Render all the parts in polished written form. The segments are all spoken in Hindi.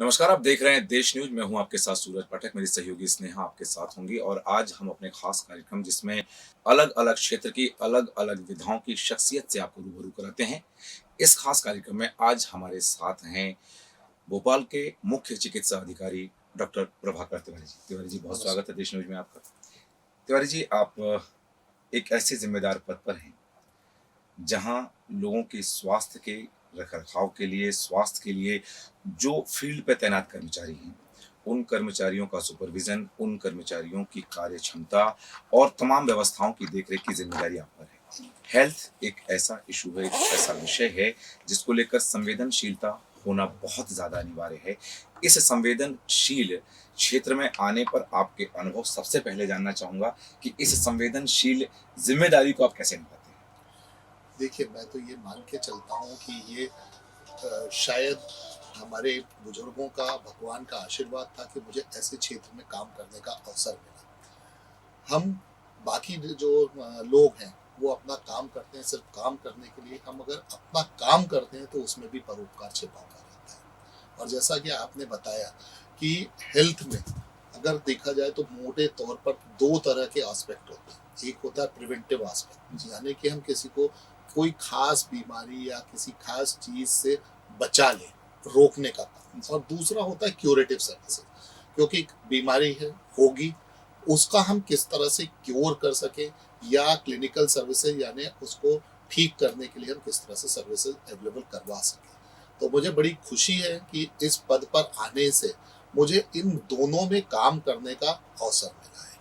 नमस्कार, आप देख रहे हैं देश न्यूज। मैं हूं आपके साथ सूरज पाठक, मेरी सहयोगी स्नेहा आपके साथ होंगी और आज हम अपने खास कार्यक्रम जिसमें अलग अलग क्षेत्र की अलग अलग विधाओं की शख्सियत से आपको रूबरू कराते हैं। इस खास कार्यक्रम में आज हमारे साथ हैं भोपाल के मुख्य चिकित्सा अधिकारी डॉक्टर प्रभाकर तिवारी जी। तिवारी जी, बहुत स्वागत है देश न्यूज में आपका। तिवारी जी, आप एक ऐसे जिम्मेदार पद पर हैं जहां लोगों के स्वास्थ्य के रखरखाव के लिए, स्वास्थ्य के लिए जो फील्ड पे तैनात कर्मचारी हैं, उन कर्मचारियों का सुपरविजन, उन कर्मचारियों की कार्य क्षमता और तमाम व्यवस्थाओं की देखरेख की जिम्मेदारी आप पर है। हेल्थ एक ऐसा इशू है, एक ऐसा विषय है जिसको लेकर संवेदनशीलता होना बहुत ज्यादा अनिवार्य है। इस संवेदनशील क्षेत्र में आने पर आपके अनुभव सबसे पहले जानना चाहूंगा कि इस संवेदनशील जिम्मेदारी को आप कैसे निभाते हैं? देखिए, मैं तो ये मान के चलता हूँ कि ये शायद हमारे बुजुर्गों का, भगवान का आशीर्वाद था कि मुझे ऐसे क्षेत्र में काम करने का अवसर मिला। हम बाकी जो लोग हैं, वो अपना काम करते हैं सिर्फ काम करने के लिए। हम अगर अपना काम करते हैं तो उसमें भी परोपकार छिपा हुआ रहता है। और जैसा कि आपने बताया कि हेल्थ में अगर देखा जाए तो मोटे तौर पर दो तरह के एस्पेक्ट होते हैं। एक होता है प्रिवेंटिव एस्पेक्ट, यानी कि हम किसी को कोई खास बीमारी या किसी खास चीज से बचा ले, रोकने का काम। और दूसरा होता है क्यूरेटिव सर्विसेज, क्योंकि बीमारी है, होगी, उसका हम किस तरह से क्योर कर सके, या क्लिनिकल सर्विसेज यानी उसको ठीक करने के लिए हम किस तरह से सर्विसेज अवेलेबल करवा सके। तो मुझे बड़ी खुशी है कि इस पद पर आने से मुझे इन दोनों में काम करने का अवसर मिला है।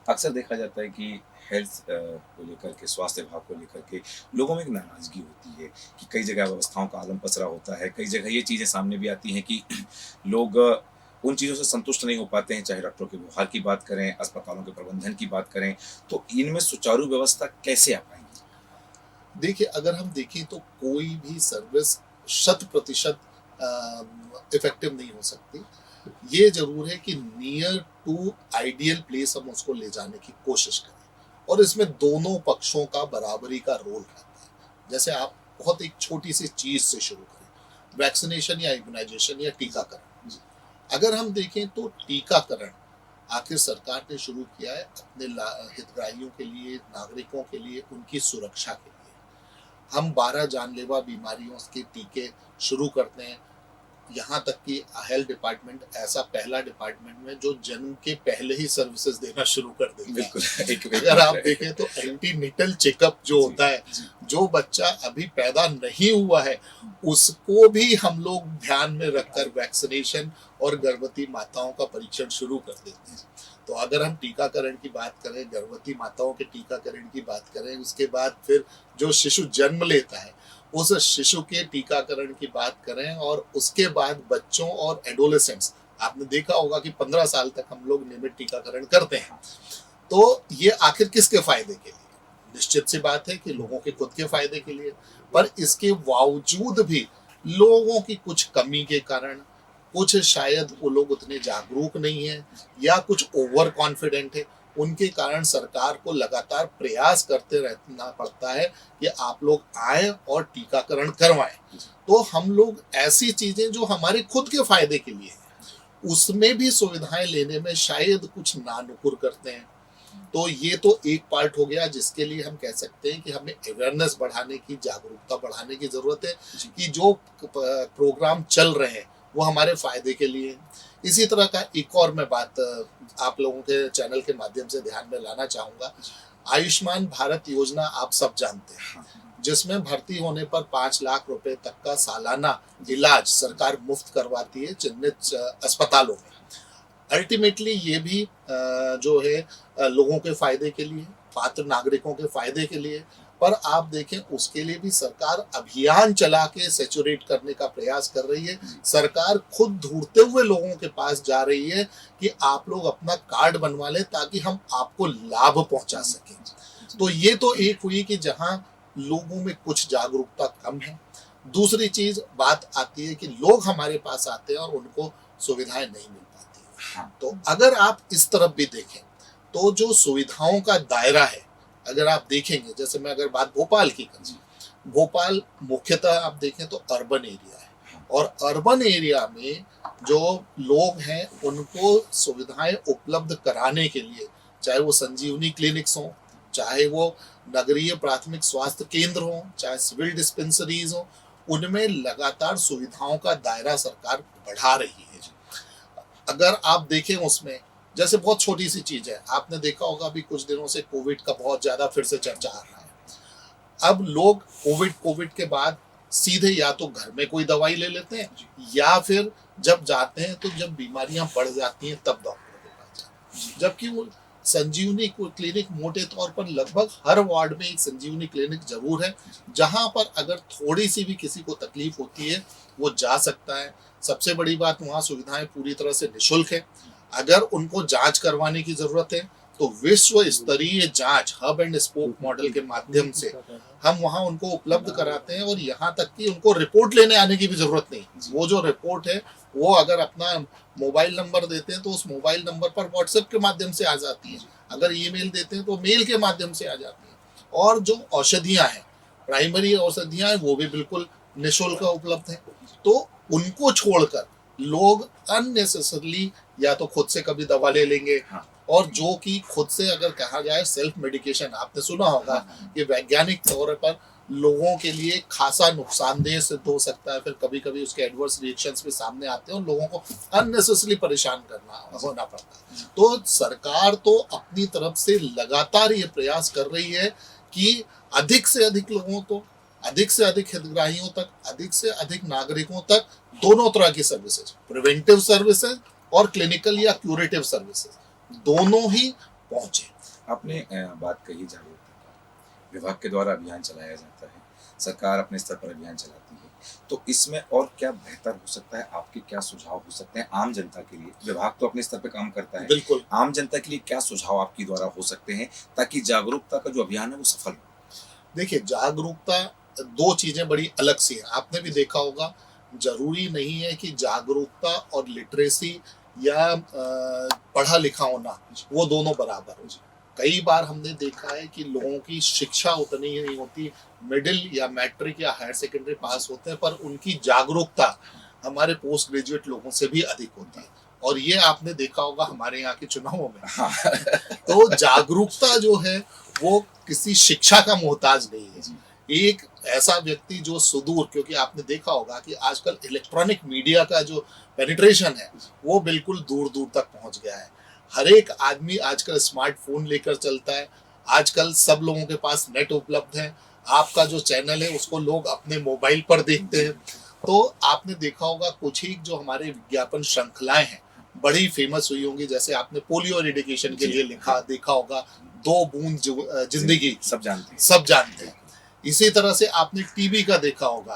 अक्सर देखा जाता है कि हेल्थ को लेकर के, स्वास्थ्य विभाग को लेकर के लोगों में एक नाराजगी होती है कि कई जगह व्यवस्थाओं का आलम पसरा होता है। कई जगह ये चीजें सामने भी आती हैं कि लोग उन चीजों से संतुष्ट नहीं हो पाते हैं, चाहे डॉक्टरों के व्यवहार की बात करें, अस्पतालों के प्रबंधन की बात करें। तो इनमें सुचारू व्यवस्था कैसे आ पाएगी? देखिए, अगर हम देखें तो कोई भी सर्विस 100% इफेक्टिव नहीं हो सकती। ये जरूर है कि नियर टू आइडियल प्लेस हम उसको ले जाने की कोशिश करें, और इसमें दोनों पक्षों का बराबरी का रोल रहता है। जैसे आप बहुत एक छोटी सी चीज से शुरू करें, वैक्सीनेशन या इम्यूनाइजेशन या टीकाकरण। अगर हम देखें तो टीकाकरण आखिर सरकार ने शुरू किया है अपने हितग्राहियों के लिए, नागरिकों के लिए, उनकी सुरक्षा के लिए। हम 12 जानलेवा बीमारियों के टीके शुरू करते हैं। यहाँ तक कि हेल्थ डिपार्टमेंट ऐसा पहला डिपार्टमेंट में जो जन्म के पहले ही सर्विसेज देना शुरू कर देता है। बिल्कुल। अगर आप देखें तो एंटीनेटल चेकअप जो होता है, जो बच्चा अभी पैदा नहीं हुआ है उसको भी हम लोग ध्यान में रखकर वैक्सीनेशन और गर्भवती माताओं का परीक्षण शुरू कर देते हैं। तो अगर हम टीकाकरण की बात करें, गर्भवती माताओं के टीकाकरण की बात करें, उसके बाद फिर जो शिशु जन्म लेता है उस शिशु के टीकाकरण की बात करें, और उसके बाद बच्चों और एडोलेसेंट्स, आपने देखा होगा कि 15 साल तक हम लोग नियमित टीकाकरण करते हैं। तो ये आखिर किसके फायदे के लिए? निश्चित सी बात है कि लोगों के खुद के फायदे के लिए। पर इसके बावजूद भी लोगों की कुछ कमी के कारण, कुछ शायद वो लोग उतने जागरूक नहीं है या कुछ ओवर कॉन्फिडेंट है, उनके कारण सरकार को लगातार प्रयास करते रहना पड़ता है कि आप लोग आए और टीकाकरण करवाएं। तो हम लोग ऐसी चीजें जो हमारे खुद के फायदे के लिए हैं, उसमें भी सुविधाएं लेने में शायद कुछ नानुकुर करते हैं। तो ये तो एक पार्ट हो गया जिसके लिए हम कह सकते हैं कि हमें अवेयरनेस बढ़ाने की, जागरूकता बढ़ाने की जरूरत है कि जो प्रोग्राम चल रहे हैं वो हमारे फायदे के लिए। इसी तरह का एक और मैं बात आप लोगों के चैनल के माध्यम से ध्यान में लाना चाहूंगा। आयुष्मान भारत योजना आप सब जानते हैं, जिसमें भर्ती होने पर 5 लाख रुपए तक का सालाना इलाज सरकार मुफ्त करवाती है चिन्हित अस्पतालों में। अल्टीमेटली ये भी जो है लोगों के फायदे के लिए, पात्र नागरिकों के फायदे के लिए। पर आप देखें उसके लिए भी सरकार अभियान चला के सैचुरेट करने का प्रयास कर रही है। सरकार खुद ढूंढते हुए लोगों के पास जा रही है कि आप लोग अपना कार्ड बनवा लें ताकि हम आपको लाभ पहुंचा सकें। तो ये तो एक हुई कि जहां लोगों में कुछ जागरूकता कम है। दूसरी चीज बात आती है कि लोग हमारे पास आते हैं और उनको सुविधाएं नहीं मिल पाती। तो अगर आप इस तरफ भी देखें तो जो सुविधाओं का दायरा है, अगर आप देखेंगे, जैसे मैं अगर बात भोपाल की करूँ, भोपाल मुख्यतः आप देखें तो अर्बन एरिया है और अर्बन एरिया में जो लोग हैं उनको सुविधाएं उपलब्ध कराने के लिए, चाहे वो संजीवनी क्लिनिक्स हों, चाहे वो नगरीय प्राथमिक स्वास्थ्य केंद्र हों, चाहे सिविल डिस्पेंसरीज हों, उनमें लगातार सुविधाओं का दायरा सरकार बढ़ा रही है। अगर आप देखें उसमें, जैसे बहुत छोटी सी चीज है, आपने देखा होगा अभी कुछ दिनों से कोविड का बहुत ज्यादा फिर से चर्चा आ रहा है। अब लोग कोविड के बाद सीधे या तो घर में कोई दवाई ले लेते हैं, या फिर जब जाते हैं तो जब बीमारियां बढ़ जाती हैं तब डॉक्टर के पास जाते हैं। जबकि वो संजीवनी क्लिनिक मोटे तौर पर लगभग हर वार्ड में एक संजीवनी क्लिनिक जरूर है, जहां पर अगर थोड़ी सी भी किसी को तकलीफ होती है वो जा सकता है। सबसे बड़ी बात, वहाँ सुविधाएं पूरी तरह से निःशुल्क है। अगर उनको जांच करवाने की जरूरत है तो विश्व स्तरीय जांच हब एंड स्पोक मॉडल के माध्यम से हम वहाँ उनको उपलब्ध कराते हैं, और यहाँ तक कि उनको रिपोर्ट लेने आने की भी जरूरत नहीं। वो जो रिपोर्ट है वो अगर अपना मोबाइल नंबर देते हैं तो उस मोबाइल नंबर पर व्हाट्सएप के माध्यम से आ जाती है, अगर ईमेल देते हैं तो मेल के माध्यम से आ जाती है। और जो औषधियाँ हैं, प्राइमरी औषधियाँ हैं, वो भी बिल्कुल निःशुल्क उपलब्ध है। तो उनको छोड़कर लोग अननेसेसरली या तो खुद से कभी दवा ले लेंगे, और जो कि खुद से अगर कहा जाए सेल्फ मेडिकेशन, आपने सुना होगा कि वैज्ञानिक तौर पर लोगों के लिए खासा नुकसानदेह सिद्ध हो सकता है, फिर कभी कभी उसके एडवर्स रिएक्शंस भी सामने आते हैं और लोगों को अननेसेसरली परेशान होना पड़ता है। तो सरकार तो अपनी तरफ से लगातार ये प्रयास कर रही है कि अधिक से अधिक लोगों को, अधिक से अधिक हितग्राहियों तक, अधिक से अधिक नागरिकों तक दोनों तरह की सर्विसेज, प्रिवेंटिव सर्विसेज और क्लिनिकल या क्यूरेटिव सर्विसेज, दोनों ही पहुंचे। आपने बात कही जागरूकता का, विभाग के द्वारा अभियान चलाया जाता है, सरकार अपने स्तर पर अभियान चलाती है, तो इसमें और क्या बेहतर हो सकता है? आपके क्या सुझाव हो सकते हैं आम जनता के लिए? विभाग तो अपने स्तर पर काम करता है, बिल्कुल। आम जनता के लिए क्या सुझाव आपके द्वारा हो सकते हैं ताकि जागरूकता का जो अभियान है वो सफल हो? देखिए, जागरूकता दो चीजें बड़ी अलग सी हैं। आपने भी देखा होगा, जरूरी नहीं है कि जागरूकता और लिटरेसी या पढ़ा लिखा होना वो दोनों बराबर हो। कई बार हमने देखा है कि लोगों की शिक्षा उतनी ही नहीं होती, मिडिल या मैट्रिक या हायर सेकेंडरी पास होते हैं, पर उनकी जागरूकता हमारे पोस्ट ग्रेजुएट लोगों से भी अधिक होती है। और ये आपने देखा होगा हमारे यहाँ के चुनावों में। तो जागरूकता जो है वो किसी शिक्षा का मोहताज नहीं है। एक ऐसा व्यक्ति जो सुदूर, क्योंकि आपने देखा होगा कि आजकल इलेक्ट्रॉनिक मीडिया का जो पेनिट्रेशन है वो बिल्कुल दूर दूर तक पहुंच गया है। हर एक आदमी आजकल स्मार्टफोन लेकर चलता है, आजकल सब लोगों के पास नेट उपलब्ध है। आपका जो चैनल है उसको लोग अपने मोबाइल पर देखते हैं। तो आपने देखा होगा कुछ ही जो हमारे विज्ञापन श्रृंखलाएं हैं बड़ी फेमस हुई होंगी, जैसे आपने पोलियो एरिडिकेशन के लिए देखा होगा, 2 बूंद जिंदगी, सब जानते हैं। इसी तरह से आपने टीबी का देखा होगा,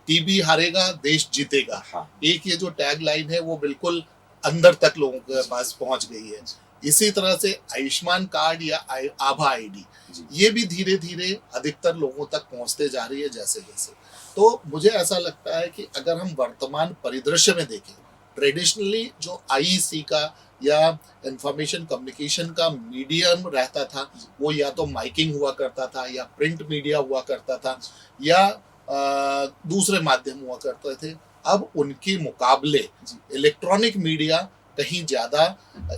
टीबी हारेगा देश जीतेगा। एक ये जो टैग लाइन है वो बिल्कुल अंदर तक लोगों के पास पहुंच गई है। इसी तरह से आयुष्मान कार्ड या आभा आईडी, ये भी धीरे धीरे अधिकतर लोगों तक पहुंचते जा रही है जैसे जैसे। तो मुझे ऐसा लगता है कि अगर हम वर्तमान परिदृश्य में देखें, ट्रेडिशनली जो आईसी का या इंफॉर्मेशन कम्युनिकेशन का मीडियम रहता था वो या तो माइकिंग हुआ करता था, या प्रिंट मीडिया हुआ करता था, या दूसरे माध्यम हुआ करते थे। अब उनके मुकाबले इलेक्ट्रॉनिक मीडिया कहीं ज्यादा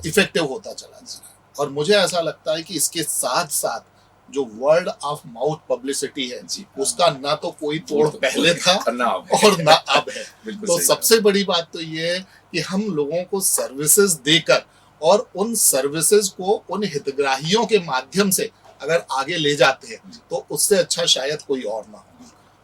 इफेक्टिव होता चला जा रहा है। और मुझे ऐसा लगता है कि इसके साथ साथ जो वर्ड ऑफ माउथ पब्लिसिटी है उसका ना तो कोई तोड़ पहले था और ना अब है। तो सबसे बड़ी बात तो ये है कि हम लोगों को सर्विसेज देकर और उन सर्विसेज को उन हितग्राहियों के माध्यम से अगर आगे ले जाते हैं तो उससे अच्छा शायद कोई और ना हो।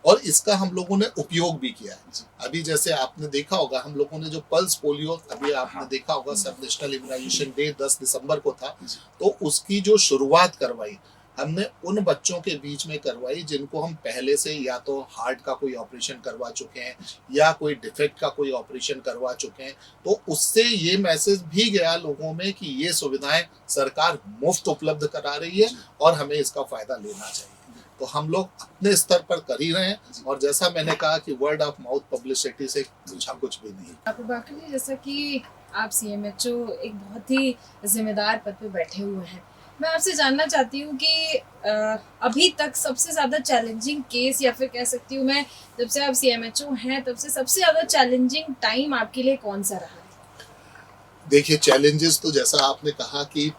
और इसका हम लोगों ने उपयोग भी किया है। अभी जैसे आपने देखा होगा, हम लोगों ने जो पल्स पोलियो, अभी आपने देखा होगा सब नेशनल इम्यूनाइजेशन डे 10 दिसंबर को था, तो उसकी जो शुरुआत करवाई हमने उन बच्चों के बीच में करवाई जिनको हम पहले से या तो हार्ट का कोई ऑपरेशन करवा चुके हैं या कोई डिफेक्ट का कोई ऑपरेशन करवा चुके हैं। तो उससे ये मैसेज भी गया लोगों में कि ये सुविधाएं सरकार मुफ्त उपलब्ध करा रही है और हमें इसका फायदा लेना चाहिए। तो हम लोग अपने स्तर पर कर ही रहे हैं, और जैसा मैंने कहा कि वर्ड ऑफ माउथ पब्लिसिटी से कुछ भी नहीं। प्रभाकर जी, जैसा कि आप सीएमएचओ एक बहुत ही जिम्मेदार पद पे बैठे हुए हैं, मैं आपसे जानना चाहती हूँ कि अभी तक सबसे ज़्यादा चैलेंजिंग केस, या फिर कह सकती हूँ मैं, जब से आप सीएमएचओ हैं तब से सबसे ज़्यादा चैलेंजिंग टाइम आपके लिए कौन-सा रहा है? देखिए, चैलेंजेस तो जैसा आपने कहा कि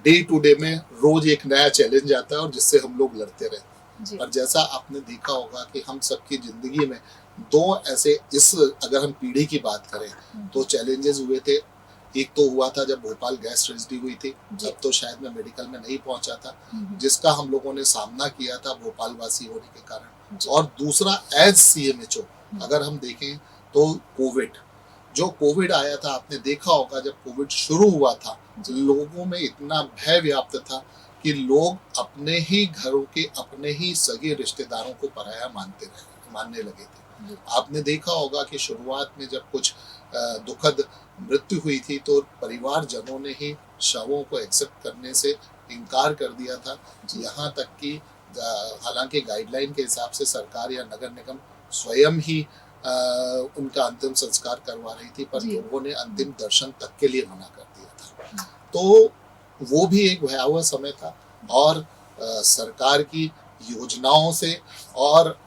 डे टू डे में रोज एक नया चैलेंज आता है और जिससे हम लोग लड़ते रहते हैं। जी। और जैसा आपने देखा होगा कि हम सबकी जिंदगी में दो ऐसे, इस अगर हम पीढ़ी की बात करें तो चैलेंजेस हुए थे। एक तो हुआ था जब भोपाल गैस ट्रेजेडी हुई थी, जी। तब तो शायद मैं मेडिकल में नहीं पहुंचा था, हम्म। जिसका हम लोगों ने सामना किया था भोपाल वासी होने के कारण। जी। और दूसरा एज सीएमएचओ अगर हम देखें तो कोविड, जो कोविड आया था, आपने देखा होगा जब कोविड शुरू हुआ था लोगों में इतना भय व्याप्त था कि लोग अपने ही घरों के अपने ही सगे रिश्तेदारों को पराया मानने लगे थे। आपने देखा होगा कि शुरुआत में जब कुछ दुखद मृत्यु हुई थी तो परिवारजनों ने ही शवों को एक्सेप्ट करने से इनकार कर दिया था। यहाँ तक कि हालांकि गाइडलाइन के हिसाब से सरकार या नगर निगम स्वयं ही उनका अंतिम संस्कार करवा रही थी, पर लोगों ने अंतिम दर्शन तक के लिए मना कर दिया था। तो वो भी एक भयावह समय था और सरकार की योजनाओं से और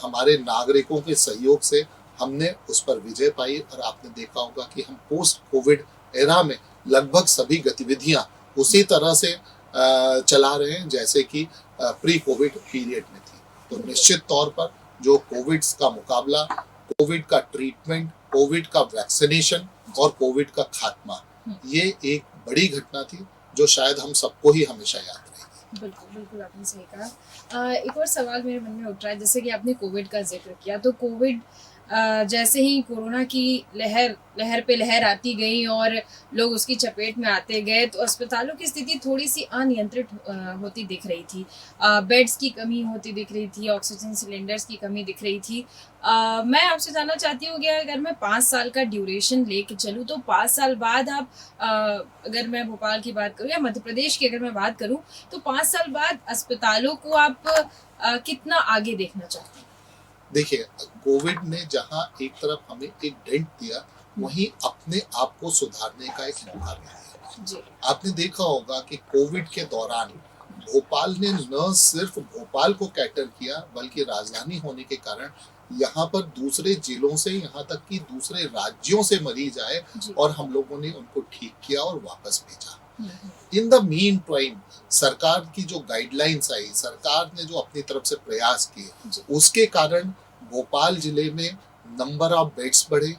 हमारे नागरिकों के सहयोग से हमने उस पर विजय पाई। और आपने देखा होगा कि हम पोस्ट कोविड एरा में लगभग सभी गतिविधियां उसी तरह से चला रहे हैं जैसे कि प्री कोविड पीरियड में थी। तो निश्चित तौर पर जो कोविड का मुकाबला, कोविड का ट्रीटमेंट, कोविड का वैक्सीनेशन और कोविड का खात्मा, ये एक बड़ी घटना थी जो शायद हम सबको ही हमेशा याद रहेगी। बिल्कुल, बिल्कुल आपने सही कहा। एक और सवाल मेरे मन में उठ रहा है, जैसे कि आपने कोविड का ज़िक्र किया, तो कोविड जैसे ही कोरोना की लहर पे लहर आती गई और लोग उसकी चपेट में आते गए, तो अस्पतालों की स्थिति थोड़ी-सी अनियंत्रित होती दिख रही थी। बेड्स की कमी होती दिख रही थी, ऑक्सीजन सिलेंडर्स की कमी दिख रही थी। मैं आपसे जानना चाहती हूँ कि अगर मैं 5 साल का ड्यूरेशन लेके चलूँ, तो 5 साल बाद आप, अगर मैं भोपाल की बात करूँ या मध्य प्रदेश की अगर मैं बात करूँ, तो 5 साल बाद अस्पतालों को आप कितना आगे देखना चाहते हैं? देखिए, कोविड ने जहां एक तरफ हमें एक डेंट दिया, वहीं अपने आप को सुधारने का एक मौका भी दिया। आपने देखा होगा कि कोविड के दौरान भोपाल ने न सिर्फ भोपाल को कैटर किया, बल्कि राजधानी होने के कारण यहाँ पर दूसरे जिलों से, यहाँ तक कि दूसरे राज्यों से मरीज आए और हम लोगों ने उनको ठीक किया और वापस भेजा। इन द मीन टाइम सरकार की जो गाइडलाइंस आई, सरकार ने जो अपनी तरफ से प्रयास किए, उसके कारण भोपाल जिले में नंबर ऑफ बेड्स बढ़े,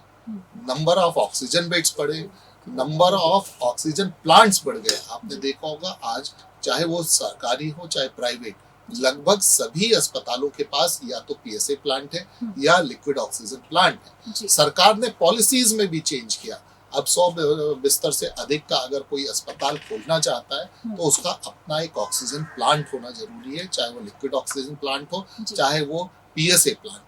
नंबर ऑफ ऑक्सीजन बेड्स बढ़े, नंबर ऑफ ऑक्सीजन प्लांट्स बढ़ गए। आपने देखा होगा आज चाहे वो सरकारी हो चाहे प्राइवेट, लगभग सभी अस्पतालों के पास या तो पीएसए प्लांट है या लिक्विड ऑक्सीजन प्लांट है। सरकार ने पॉलिसीज में भी चेंज किया। अब 100 बिस्तर से अधिक का अगर कोई अस्पताल खोलना चाहता है तो उसका अपना एक ऑक्सीजन प्लांट होना जरूरी है, चाहे वो लिक्विड ऑक्सीजन प्लांट हो चाहे वो पीएसए प्लांट हो।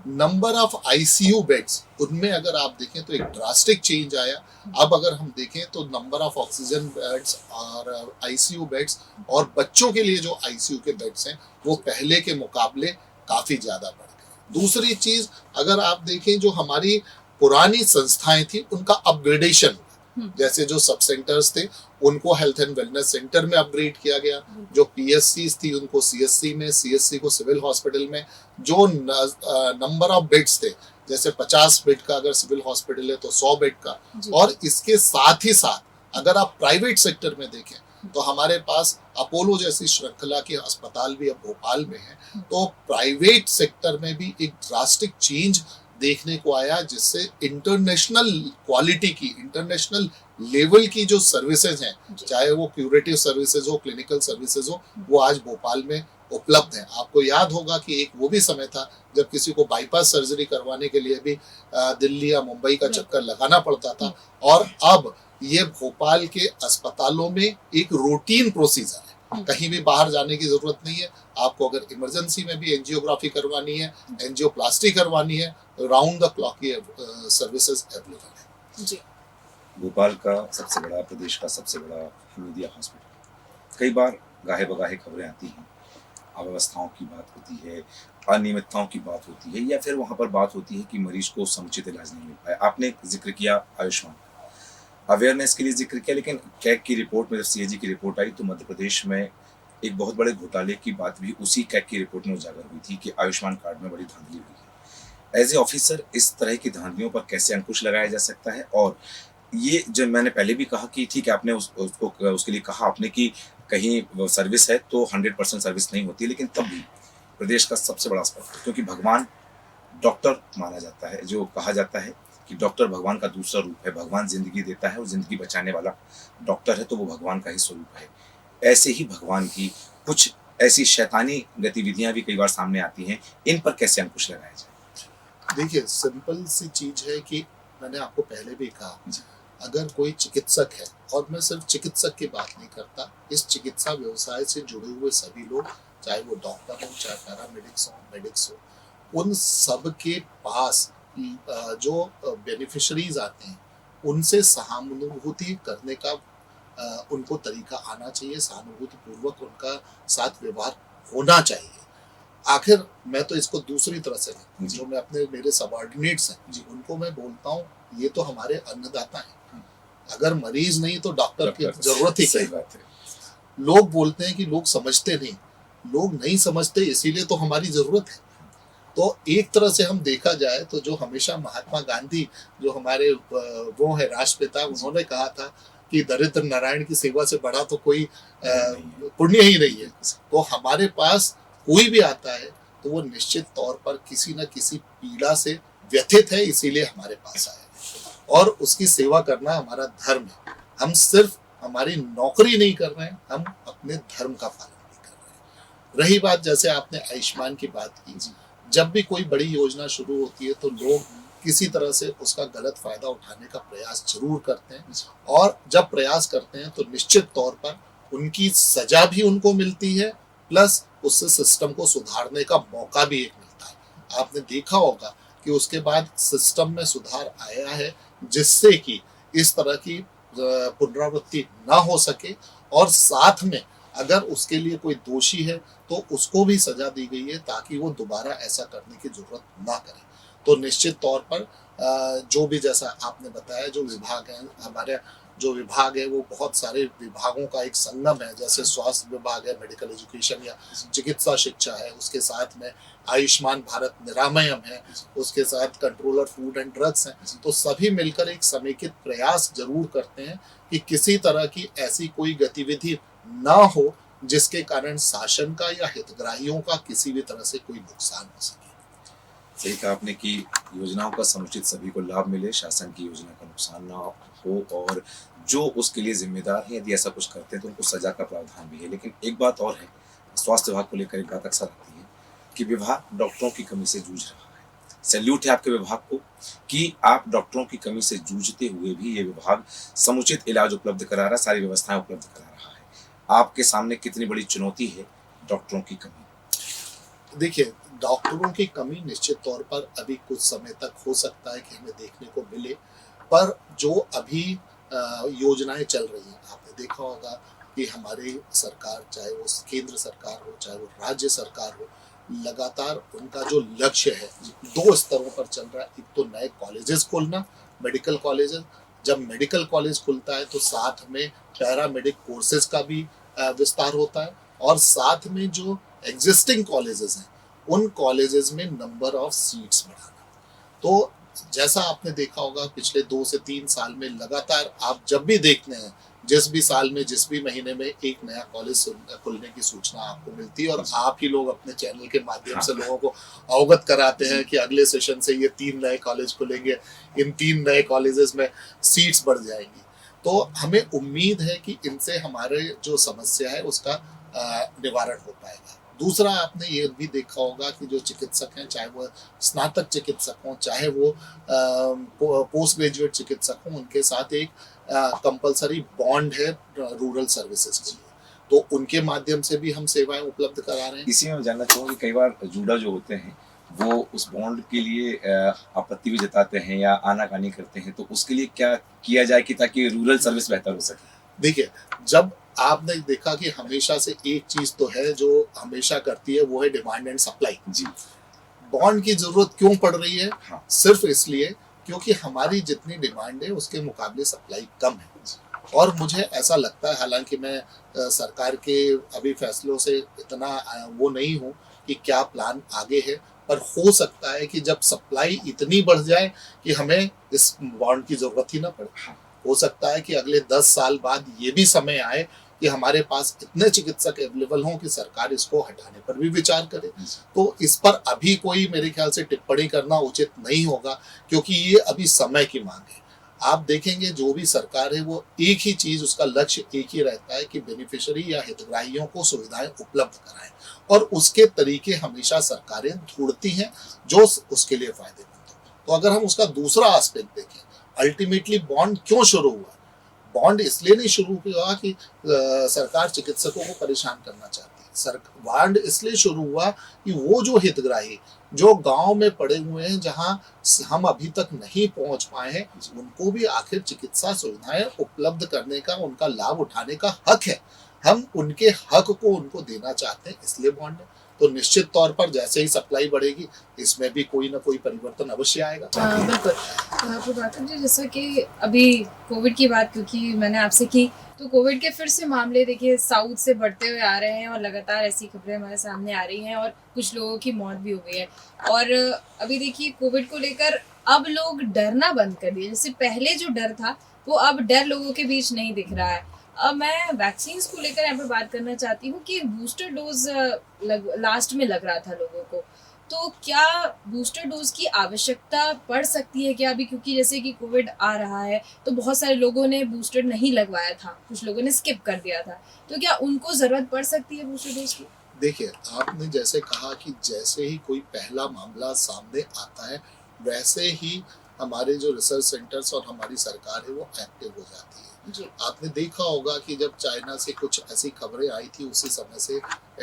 नंबर ऑफ आईसीयू बेड्स, उनमें अगर आप देखें तो एक ड्रास्टिक चेंज आया। अब अगर हम देखें तो नंबर ऑफ ऑक्सीजन बेड्स और आईसीयू बेड्स और बच्चों के लिए जो आईसीयू के बेड्स हैं वो पहले के मुकाबले काफी ज्यादा बढ़ गए। दूसरी चीज, अगर आप देखें जो हमारी पुरानी संस्थाएं थी उनका अपग्रेडेशन, जैसे जो सब सेंटर्स थे उनको हेल्थ एंड वेलनेस सेंटर में अपग्रेड किया गया, जो पीएससी थी उनको सीएससी में, सीएससी को सिविल हॉस्पिटल में, जो नंबर ऑफ बेड्स थे जैसे 50 बेड का अगर सिविल हॉस्पिटल है तो 100 बेड का। और इसके साथ ही साथ अगर आप प्राइवेट सेक्टर में देखें तो हमारे पास अपोलो जैसी श्रृंखला के अस्पताल भी अब भोपाल में है। तो प्राइवेट सेक्टर में भी एक ड्रास्टिक चेंज देखने को आया, जिससे इंटरनेशनल क्वालिटी की, इंटरनेशनल लेवल की जो सर्विसेज हैं, चाहे वो क्यूरेटिव सर्विसेज हो, क्लिनिकल सर्विसेज हो, वो आज भोपाल में उपलब्ध हैं। आपको याद होगा कि एक वो भी समय था जब किसी को बाईपास सर्जरी करवाने के लिए भी दिल्ली या मुंबई का चक्कर लगाना पड़ता था, और अब ये भोपाल के अस्पतालों में एक रूटीन प्रोसीजर है। कहीं भी बाहर जाने की जरूरत नहीं है। आपको अगर इमरजेंसी में भी एंजियोग्राफी करवानी है, एंजियोप्लास्टी करवानी है, राउंड द क्लॉक ये सर्विसेज अवेलेबल है। भोपाल का सबसे बड़ा, प्रदेश का सबसे बड़ा हमीदिया हॉस्पिटल, कई बार गाहे बगाहे खबरें आती हैं, अव्यवस्थाओं की बात होती है, अनियमितताओं की बात होती है, या फिर वहां पर बात होती है कि मरीज को समुचित इलाज नहीं मिल पाया। आपने जिक्र किया आयुष्मान, अवेयरनेस के लिए जिक्र किया, लेकिन कैग की रिपोर्ट में जब सीएजी की रिपोर्ट आई तो मध्य प्रदेश में एक बहुत बड़े घोटाले की बात भी उसी कैग की रिपोर्ट में उजागर हुई थी कि आयुष्मान कार्ड में बड़ी धांधली हुई है। एज ए ऑफिसर इस तरह की धांधलियों पर कैसे अंकुश लगाया जा सकता है? और ये जो मैंने पहले भी कहा कि ठीक है, आपने उसको उसके लिए कहा आपने कि कहीं सर्विस है तो 100% सर्विस नहीं होती, लेकिन तब भी प्रदेश का सबसे बड़ा अस्पताल, क्योंकि भगवान डॉक्टर माना जाता है, जो कहा जाता है कि डॉक्टर भगवान का दूसरा रूप है, भगवान जिंदगी देता है और जिंदगी बचाने वाला डॉक्टर है, तो वो भगवान का ही स्वरूप है। ऐसे ही भगवान की कुछ ऐसी शैतानी गतिविधियां भी कई बार सामने आती हैं, इन पर कैसे अंकुश लगाया जाए? देखिए, सिंपल सी चीज है कि मैंने आपको पहले भी कहा, जी। अगर कोई चिकित्सक है, और मैं सिर्फ चिकित्सक की बात नहीं करता, इस चिकित्सा व्यवसाय से जुड़े हुए सभी लोग, चाहे वो डॉक्टर हो, चाहे पैरामेडिक्स हो, मेडिक्स हो, उन सब के पास जो बेनिफिशरीज आते हैं उनसे सहानुभूति करने का उनको तरीका आना चाहिए, सहानुभूति पूर्वक उनका साथ व्यवहार होना चाहिए। आखिर मैं तो इसको दूसरी तरह से नहीं, जी। जो मैं अपने मेरे सबॉर्डिनेट्स हैं जी। उनको मैं बोलता हूँ, ये तो हमारे अन्नदाता हैं। अगर मरीज नहीं तो डॉक्टर की डॉक्टर, जरूरत ही सही क्या है? बात है। लोग बोलते हैं कि लोग समझते नहीं, लोग नहीं समझते, इसीलिए तो हमारी जरूरत है। तो एक तरह से हम देखा जाए तो जो हमेशा महात्मा गांधी, जो हमारे वो है राष्ट्रपिता, उन्होंने कहा था कि दरिद्र नारायण की सेवा से बड़ा तो कोई पुण्य ही नहीं है। तो हमारे पास कोई भी आता है तो वो निश्चित तौर पर किसी न किसी पीड़ा से व्यथित है, इसीलिए हमारे पास आया है, और उसकी सेवा करना हमारा धर्म है। हम सिर्फ हमारी नौकरी नहीं कर रहे हैं, हम अपने धर्म का पालन भी कर रहे हैं। रही बात, जैसे आपने आयुष्मान की बात की, जब भी कोई बड़ी योजना शुरू होती है तो लोग किसी तरह से उसका गलत फायदा उठाने का प्रयास जरूर करते हैं, और जब प्रयास करते हैं तो निश्चित तौर पर उनकी सजा भी उनको मिलती है, प्लस उससे सिस्टम को सुधारने का मौका भी एक मिलता है। आपने देखा होगा कि उसके बाद सिस्टम में सुधार आया है, जिससे कि इस तरह की पुनरावृत्ति ना हो सके, और साथ में अगर उसके लिए कोई दोषी है तो उसको भी सजा दी गई है, ताकि वो दोबारा ऐसा करने की जरूरत ना करे। तो निश्चित तौर पर जो भी, जैसा आपने बताया, जो विभाग है हमारे, जो विभाग है वो बहुत सारे विभागों का एक संगम है, जैसे स्वास्थ्य विभाग है, मेडिकल एजुकेशन या चिकित्सा शिक्षा है, उसके साथ में आयुष्मान भारत निरामयम है, उसके साथ कंट्रोलर फूड एंड ड्रग्स हैं। तो सभी मिलकर एक समेकित प्रयास जरूर करते हैं कि किसी तरह की ऐसी कोई गतिविधि ना हो जिसके कारण शासन का या हितग्राहियों का किसी भी तरह से कोई नुकसान हो सके। सही कहा आपने कि योजनाओं का समुचित सभी को लाभ मिले, शासन की योजना का नुकसान ना हो, और जो उसके लिए जिम्मेदार है यदि ऐसा कुछ करते हैं तो उनको सजा का प्रावधान भी है। लेकिन एक बात और है, स्वास्थ्य विभाग को लेकर एक बात अक्सर आती है कि विभाग डॉक्टरों की कमी से जूझ रहा है। सैल्यूट है आपके विभाग को कि आप डॉक्टरों की कमी से जूझते हुए भी ये विभाग समुचित इलाज उपलब्ध करा रहा है, सारी व्यवस्थाएं उपलब्ध करा रहा है। आपके सामने कितनी बड़ी चुनौती है डॉक्टरों की कमी? देखिए, डॉक्टरों की कमी निश्चित तौर पर अभी कुछ समय तक हो सकता है कि हमें देखने को मिले, पर जो अभी योजनाएं चल रही हैं, आपने देखा होगा कि हमारी सरकार, चाहे वो केंद्र सरकार हो चाहे वो राज्य सरकार हो, लगातार उनका जो लक्ष्य है दो स्तरों पर चल रहा है। एक तो नए कॉलेजेस खोलना, मेडिकल कॉलेजेस, जब मेडिकल कॉलेज खुलता है तो साथ में पैरामेडिक कोर्सेज का भी विस्तार होता है, और साथ में जो एग्जिस्टिंग कॉलेजेस हैं उन कॉलेजेस में नंबर ऑफ सीट्स बढ़ाना। तो जैसा आपने देखा होगा पिछले 2 से 3 साल में लगातार, आप जब भी देखते हैं, जिस भी साल में, जिस भी महीने में एक नया कॉलेज खुलने की सूचना आपको मिलती है, और आप ही लोग अपने चैनल के माध्यम से लोगों को अवगत कराते हैं कि अगले सेशन से ये 3 नए कॉलेज खुलेंगे, इन 3 नए कॉलेजेस में सीट्स बढ़ जाएंगी। तो हमें उम्मीद है कि इनसे हमारे जो समस्या है उसका निवारण हो पाएगा। दूसरा, आपने ये भी देखा होगा कि जो चिकित्सक हैं, चाहे वो स्नातक चिकित्सक हों चाहे वो पोस्ट ग्रेजुएट चिकित्सक हों, उनके साथ एक कंपलसरी बॉन्ड है रूरल सर्विसेज के लिए, तो उनके माध्यम से भी हम सेवाएं उपलब्ध करा रहे हैं। इसी में मैं जानना चाहूँगा कि कई बार जूडा जो होते हैं वो उस बॉन्ड के लिए आपत्ति भी जताते हैं या आनाकानी करते हैं, तो उसके लिए क्या किया जाए कि ताकि रूरल सर्विस बेहतर हो सके? देखिए, जब आपने देखा कि हमेशा से एक चीज तो है जो हमेशा करती है, वो है डिमांड एंड सप्लाई। जी। बॉन्ड की जरूरत क्यों पड़ रही है? हाँ। सिर्फ इसलिए क्योंकि हमारी जितनी डिमांड है उसके मुकाबले सप्लाई कम है। और मुझे ऐसा लगता है, हालांकि मैं सरकार के अभी फैसलों से इतना वो नहीं हूँ कि क्या प्लान आगे है, पर हो सकता है कि जब सप्लाई इतनी बढ़ जाए कि हमें इस बॉन्ड की जरूरत ही ना पड़े। हो सकता है कि अगले 10 साल बाद ये भी समय आए कि हमारे पास इतने चिकित्सक अवेलेबल हों कि सरकार इसको हटाने पर भी विचार करे। तो इस पर अभी कोई मेरे ख्याल से टिप्पणी करना उचित नहीं होगा, क्योंकि ये अभी समय की मांग है। आप देखेंगे जो भी सरकार है वो एक ही चीज, उसका लक्ष्य एक ही रहता है कि बेनिफिशियरी या हितग्राहियों को सुविधाएं उपलब्ध कराएं, और उसके तरीके हमेशा सरकारें ढूंढती हैं जो उसके लिए फायदेमंद हो। तो अगर हम उसका दूसरा एस्पेक्ट देखें, अल्टीमेटली बॉन्ड क्यों शुरू हुआ? बॉन्ड इसलिए नहीं शुरू हुआ कि सरकार चिकित्सकों को परेशान करना चाहती है। बॉन्ड इसलिए शुरू हुआ कि वो जो हितग्राही जो गांव में पड़े हुए हैं, जहां हम अभी तक नहीं पहुंच पाए हैं, उनको भी आखिर चिकित्सा सुविधाएं उपलब्ध करने का, उनका लाभ उठाने का हक है। हम उनके हक को उनको देना चाहते हैं, इसलिए बॉन्ड है। तो निश्चित तौर पर जैसे ही सप्लाई बढ़ेगी, इसमें भी कोई ना कोई परिवर्तन अवश्य आएगा। बिल्कुल। प्रभाकर जी, जैसा कि अभी कोविड की बात क्योंकि मैंने आपसे की, तो कोविड के फिर से मामले देखिए साउथ से बढ़ते हुए आ रहे हैं और लगातार ऐसी खबरें हमारे सामने आ रही हैं और कुछ लोगों की मौत भी हो गई है। और अभी देखिए कोविड को लेकर अब लोग डरना बंद कर दिए। जैसे पहले जो डर था वो अब डर लोगों के बीच नहीं दिख रहा है। अब मैं वैक्सीन को लेकर यहाँ पे बात करना चाहती हूँ कि बूस्टर डोज लास्ट में लग रहा था लोगों को, तो क्या बूस्टर डोज की आवश्यकता पड़ सकती है क्या अभी? क्योंकि जैसे कि कोविड आ रहा है तो बहुत सारे लोगों ने बूस्टर नहीं लगवाया था, कुछ लोगों ने स्किप कर दिया था, तो क्या उनको जरूरत पड़ सकती है बूस्टर डोज की? देखिए, आपने जैसे कहा कि जैसे ही कोई पहला मामला सामने आता है, वैसे ही हमारे जो रिसर्च सेंटर्स और हमारी सरकार है वो एक्टिव हो जाती है। जी। आपने देखा होगा कि जब चाइना से कुछ ऐसी खबरें आई थी, उसी समय से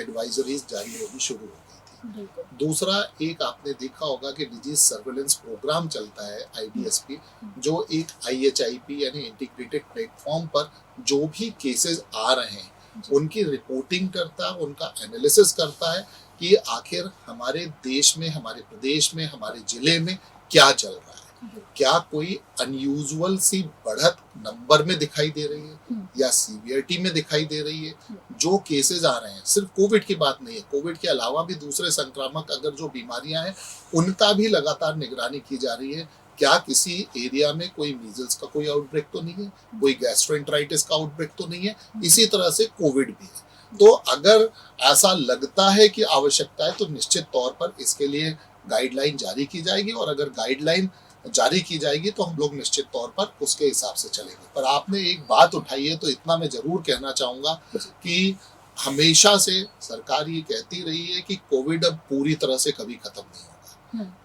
एडवाइजरीज जारी होनी शुरू हो गई थी। दूसरा, एक आपने देखा होगा कि डिजीज सर्वेलेंस प्रोग्राम चलता है IDSP, जो एक IHIP यानी इंटीग्रेटेड प्लेटफॉर्म पर जो भी केसेस आ रहे हैं उनकी रिपोर्टिंग करता है, उनका एनालिसिस करता है कि आखिर हमारे देश में, हमारे प्रदेश में, हमारे जिले में क्या चल रहा है। क्या कोई अनयूजुअल सी बढ़त नंबर में दिखाई दे रही है या सीवियरिटी में दिखाई दे रही है? जो केसेस आ रहे हैं, सिर्फ कोविड की बात नहीं है, कोविड के अलावा भी दूसरे संक्रामक अगर जो बीमारियां हैं उनका भी लगातार निगरानी की जा रही है। क्या किसी एरिया में कोई मीजल्स का कोई आउटब्रेक तो नहीं है, कोई गैस्ट्रोएंटराइटिस का आउटब्रेक तो नहीं है? इसी तरह से कोविड भी है। तो अगर ऐसा लगता है कि आवश्यकता है तो निश्चित तौर पर इसके लिए गाइडलाइन जारी की जाएगी, और अगर गाइडलाइन जारी की जाएगी तो हम लोग निश्चित तौर पर उसके हिसाब से चलेंगे। पर आपने एक बात उठाई है तो इतना मैं जरूर कहना चाहूंगा कि हमेशा से सरकार ये कहती रही है कि कोविड अब पूरी तरह से कभी खत्म नहीं होगा।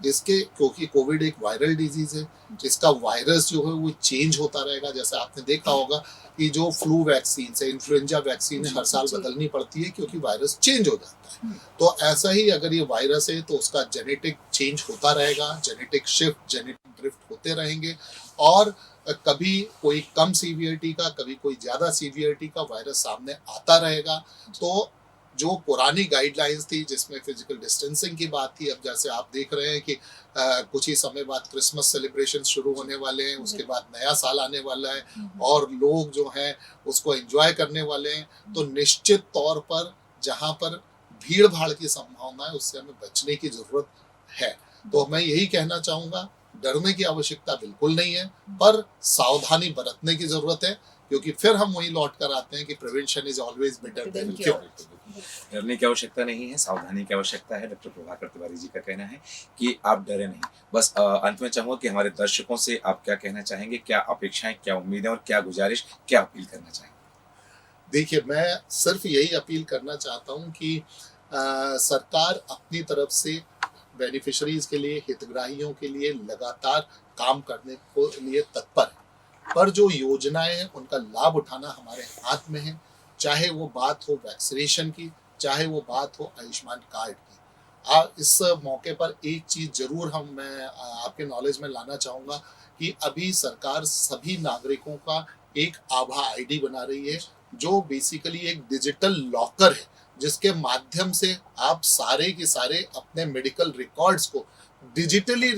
इसके, क्योंकि कोविड एक वायरल डिजीज है, इसका वायरस जो है वो चेंज होता रहेगा। जैसे आपने देखा होगा कि जो फ्लू वैक्सीन है, इन्फ्लुएंजा वैक्सीन है, हर साल बदलनी पड़ती है क्योंकि वायरस चेंज हो जाता है। तो ऐसा ही अगर ये वायरस है तो उसका जेनेटिक चेंज होता रहेगा, जेनेटिक शिफ्ट, जेनेटिक ड्रिफ्ट होते रहेंगे, और कभी कोई कम सीवियरिटी का, कभी कोई ज्यादा सीवियरिटी का वायरस सामने आता रहेगा। तो जो पुरानी गाइडलाइंस थी जिसमें फिजिकल डिस्टेंसिंग की बात थी, अब जैसे आप देख रहे हैं कि कुछ ही समय बाद क्रिसमस सेलिब्रेशन शुरू होने वाले हैं, उसके बाद नया साल आने वाला है और लोग जो हैं उसको एंजॉय करने वाले हैं। तो निश्चित तौर पर जहां पर भीड़ भाड़ की संभावना है उससे हमें बचने की जरूरत है। तो मैं यही कहना चाहूंगा, डरने की आवश्यकता बिल्कुल नहीं है, पर सावधानी बरतने की जरूरत है, क्योंकि फिर हम वही लौट कर आते हैं कि prevention is always better than cure. डरने की आवश्यकता नहीं है, सावधानी की आवश्यकता है। डॉक्टर प्रभाकर तिवारी जी का कहना है कि आप डरे नहीं। बस अंत में चाहूंगा कि हमारे दर्शकों से आप क्या कहना चाहेंगे, क्या अपेक्षाएं, क्या उम्मीदें और क्या गुजारिश, क्या अपील करना चाहेंगे? देखिए, मैं सिर्फ यही अपील करना चाहता हूं कि सरकार अपनी तरफ से बेनिफिशरीज के लिए, हितग्राहियों के लिए लगातार काम करने को लिए तत्पर है, पर जो योजनाएं हैं उनका लाभ उठाना हमारे हाथ में है। चाहे वो बात हो वैक्सीनेशन की, चाहे वो बात हो आयुष्मान कार्ड की। इस मौके पर एक चीज जरूर मैं आपके नॉलेज में लाना चाहूंगा कि अभी सरकार सभी नागरिकों का एक आभा ID बना रही है, जो बेसिकली एक डिजिटल लॉकर है, जिसके माध्यम से आप सारे के सारे अपने मेडिकल रिकॉर्ड्स को डिजिटली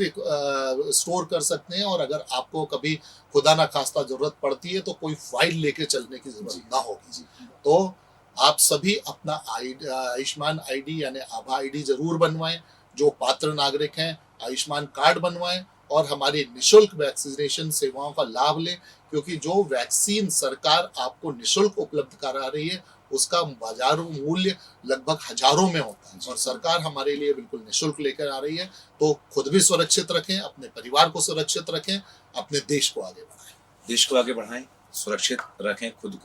स्टोर कर सकते हैं, और अगर आपको कभी खुदा ना खास्ता जरूरत पड़ती है तो कोई फाइल लेके चलने की जरूरत ना होगी। तो आप सभी अपना आयुष्मान आईडी यानी आभा आईडी जरूर बनवाएं। जो पात्र नागरिक हैं आयुष्मान कार्ड बनवाएं और हमारी निशुल्क वैक्सीनेशन सेवाओं का लाभ लें, क्योंकि जो वैक्सीन सरकार आपको निशुल्क उपलब्ध करा रही है उसका बाजार मूल्य लगभग हजारों में होता है, और सरकार हमारे लिए बिल्कुल निशुल्क लेकर आ रही है। तो खुद भी सुरक्षित रखें, अपने परिवार को सुरक्षित रखें, अपने देश को आगे बढ़ाएं। देश को आगे बढ़ाएं, सुरक्षित रखें खुद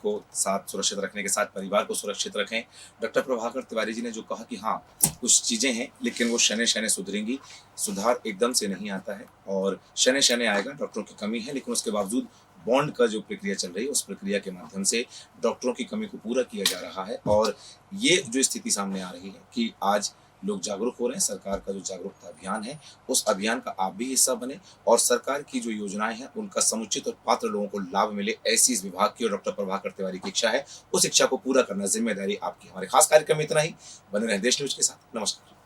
को साथ सुरक्षित रखने के साथ परिवार को सुरक्षित रखें। डॉक्टर प्रभाकर तिवारी जी ने जो कहा कि हाँ कुछ चीज़ें हैं लेकिन वो शनै शनै सुधरेंगी, सुधार एकदम से नहीं आता है और शनै शनै आएगा। डॉक्टरों की कमी है लेकिन उसके बावजूद बॉन्ड का जो प्रक्रिया चल रही है उस प्रक्रिया के माध्यम से डॉक्टरों की कमी को पूरा किया जा रहा है। और ये जो स्थिति सामने आ रही है कि आज लोग जागरूक हो रहे हैं, सरकार का जो जागरूकता अभियान है उस अभियान का आप भी हिस्सा बने और सरकार की जो योजनाएं हैं उनका समुचित और पात्र लोगों को लाभ मिले, ऐसी इस विभाग की और डॉक्टर प्रभाकर तिवारी की इच्छा है। उस इच्छा को पूरा करना जिम्मेदारी आपकी। हमारे खास कार्यक्रम में इतना ही। बने रहे देश न्यूज के साथ। नमस्कार।